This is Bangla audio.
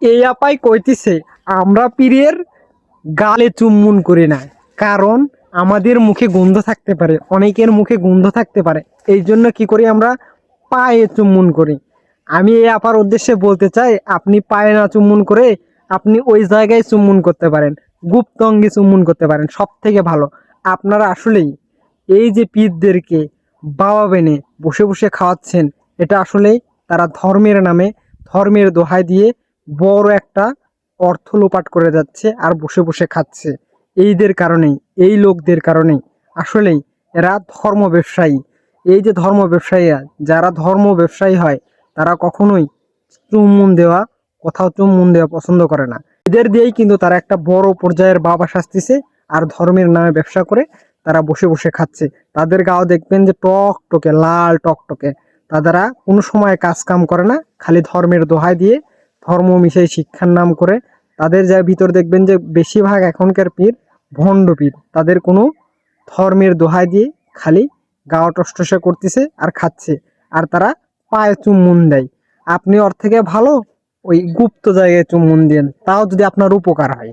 এই আপাই কইতিছে আমরা পীরের গালে চুম্বন করি না, কারণ আমাদের মুখে গন্ধ থাকতে পারে, অনেকের মুখে গন্ধ থাকতে পারে। এই জন্য কি করি আমরা পায়ে চুম্বন করি। আমি এই আপার উদ্দেশ্যে বলতে চাই, আপনি পায়ে না চুম্বন করে আপনি ওই জায়গায় চুম্বন করতে পারেন, গুপ্ত অঙ্গে চুম্বন করতে পারেন, সব থেকে ভালো। আপনারা আসলেই এই যে পীরদেরকে বাবা বেনে বসে বসে খাওয়াচ্ছেন, এটা আসলেই তারা ধর্মের নামে, ধর্মের দোহাই দিয়ে বড় একটা অর্থ লোপাট করে যাচ্ছে আর বসে বসে খাচ্ছে। এইদের কারণেই, এই লোকদের কারণেই আসলেই এরা ধর্ম ব্যবসায়ী। এই যে ধর্ম ব্যবসায়ীরা, যারা ধর্ম ব্যবসায়ী হয় তারা কখনোই চুম্বন দেওয়া, কোথাও চুম্বন দেওয়া পছন্দ করে না। এদের দিয়েই কিন্তু তারা একটা বড় পর্যায়ের বাবা সাজতেছে আর ধর্মের নামে ব্যবসা করে তারা বসে বসে খাচ্ছে। তাদের গাও দেখবেন যে টকটকে লাল টকটকে। তারা কোনো সময় কাজ কাম করে না, খালি ধর্মের দোহাই দিয়ে ধর্ম মিশাই শিক্ষার নাম করে। তাদের যা ভিতর দেখবেন যে বেশিরভাগ এখনকার পীর ভণ্ড পীর। তাদের কোনো ধর্মের দোহাই দিয়ে খালি গাও টসটসে করতেছে আর খাচ্ছে, আর তারা পায়ে চুম্বন দেয়। আপনি ওর থেকে ভালো ওই গুপ্ত জায়গায় চুম্বন দেন, তাও যদি আপনার উপকার হয়।